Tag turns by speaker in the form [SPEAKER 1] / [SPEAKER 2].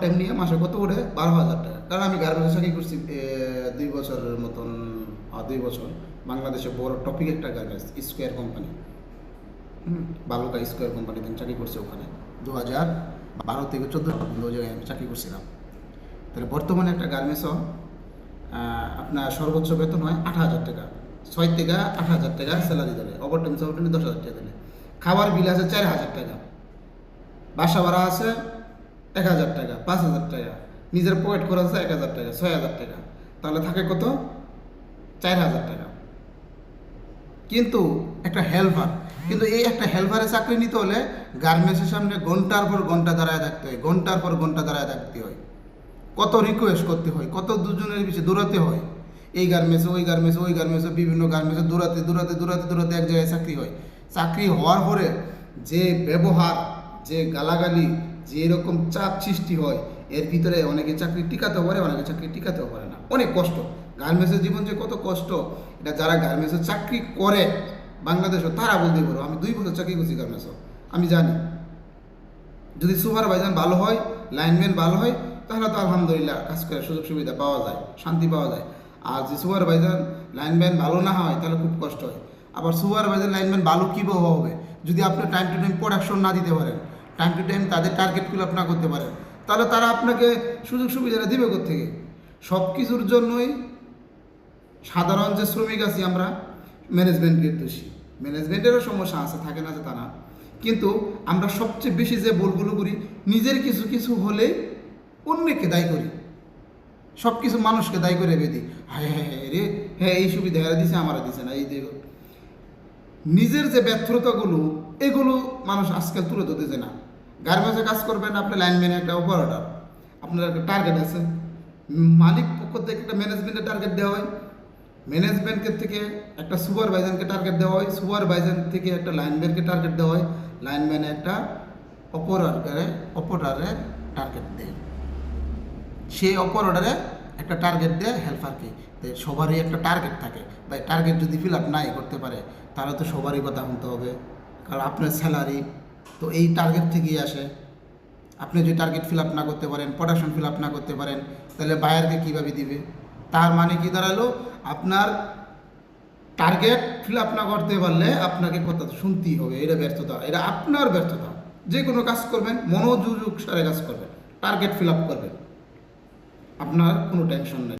[SPEAKER 1] Time নিয়ে মাসে কত ওঠে 12,000 টাকা। কারণ আমি গার্মেন্টস চাকরি করছি 2 বছরের মতন, 2 বছর বাংলাদেশে বড় টপিক একটা গার্মেন্টস স্কোয়ার কোম্পানি, বালুকা স্কোয়ার কোম্পানিতে আমি চাকরি করছি। ওখানে 2012 থেকে 14 ওই জায়গায় আমি চাকরি করছিলাম। তাহলে বর্তমানে একটা গার্মেন্টসও আপনার সর্বোচ্চ বেতন হয় 8,000 টাকা, 6 থেকে 8,000 টাকা স্যালারি দেবে, ওভারটাইম 10,000 টাকা দেবে। খাবার বিল আছে 4,000 টাকা, বাসা ভাড়া আছে 1,000 টাকা, 5,000 টাকা, নিজের পকেট খরচ আছে 1,000 টাকা, 6,000 টাকা, তাহলে থাকে কত? 4,000 টাকা। কিন্তু একটা হেল্পার, কিন্তু এই একটা হেল্পারের চাকরি নিতে হলে গার্মেন্টসের সামনে ঘন্টার পর ঘন্টা দাঁড়ায় থাকতে হয়, ঘন্টার পর ঘন্টা দাঁড়ায় থাকতে হয়, কত রিকোয়েস্ট করতে হয়, কত দুজনের পিছিয়ে দৌড়াতে হয়, এই গার্মেন্টসে ওই গার্মেন্টসে ওই গার্মেন্টসে বিভিন্ন গার্মেন্টসে দৌড়াতে দৌড়াতে দৌড়াতে দৌড়াতে এক জায়গায় চাকরি হয়। চাকরি হওয়ার পরে যে ব্যবহার, যে গালাগালি, যে এরকম চাপ সৃষ্টি হয়, এর ভিতরে অনেকে চাকরি টিকাতেও পারে, অনেকে চাকরি টিকাতেও পারে না। অনেক কষ্ট গার্মেন্টসের জীবন, যে কত কষ্ট এটা যারা গার্মেন্টসের চাকরি করে বাংলাদেশও তারা বলতে পারো। আমি 2 বছর চাকরি করছি গার্মেন্টসও, আমি জানি। যদি সুপারভাইজার ভালো হয়, লাইনম্যান ভালো হয়, তাহলে তো আলহামদুলিল্লাহ কাজ করার সুযোগ সুবিধা পাওয়া যায়, শান্তি পাওয়া যায়। আর যে সুপারভাইজার লাইনম্যান ভালো না হয় তাহলে খুব কষ্ট হয়। আবার সুপারভাইজার লাইনম্যান ভালো কীভাবে হবে? যদি আপনি টাইম টু টাইম প্রোডাকশন না দিতে পারেন, টাইম টু টাইম তাদের টার্গেটগুলো আপনি করতে পারেন, তাহলে তারা আপনাকে সুযোগ সুবিধাটা দিবে কোত্থেকে? সব কিছুর জন্যই সাধারণ যে শ্রমিক আছি আমরা ম্যানেজমেন্টের দোষী। ম্যানেজমেন্টেরও সমস্যা আছে, থাকে না যে তা না, কিন্তু আমরা সবচেয়ে বেশি যে ভুলগুলো করি, নিজের কিছু কিছু হলে অন্যকে দায়ী করি, সব কিছু মানুষকে দায়ী করে বেঁধি। হ্যাঁ হ্যাঁ হ্যাঁ রে, হ্যাঁ এই সুবিধা এরা দিছে, আমারা দিছে না, এই দেখো। নিজের যে ব্যর্থতাগুলো, এগুলো মানুষ আজকাল তুলে ধরতেছে না। গার্মেন্টসে কাজ করবেন আপনি, লাইনম্যানে একটা অপারেটর, আপনার একটা টার্গেট আছে, মালিক পক্ষ থেকে একটা ম্যানেজমেন্টের টার্গেট দেওয়া হয়, ম্যানেজমেন্টের থেকে একটা সুপারভাইজারকে টার্গেট দেওয়া হয়, সুপারভাইজার থেকে একটা লাইনম্যানকে টার্গেট দেওয়া হয়, লাইনম্যানে একটা অপারেটরের টার্গেট দেয়, সেই অপারেটরে একটা টার্গেট দেয় হেল্পারকে। সবারই একটা টার্গেট থাকে, ভাই টার্গেট যদি ফিল আপ নাই করতে পারে তাহলে তো সবারই কথা শুনতে হবে, কারণ আপনার স্যালারি তো এই টার্গেট থেকেই আসে। আপনি যদি টার্গেট ফিল আপ না করতে পারেন, প্রোডাকশন ফিল আপ না করতে পারেন, তাহলে বায়ারকে কীভাবে দিবে? তার মানে কি দাঁড়ালো? আপনার টার্গেট ফিল আপ না করতে পারলে আপনাকে কথা শুনতেই হবে, এটা ব্যর্থতা, এটা আপনার ব্যর্থতা। যে কোনো কাজ করবেন মনোযোগ সারে কাজ করবেন, টার্গেট ফিল আপ করবেন, আপনার কোনো টেনশন নেই।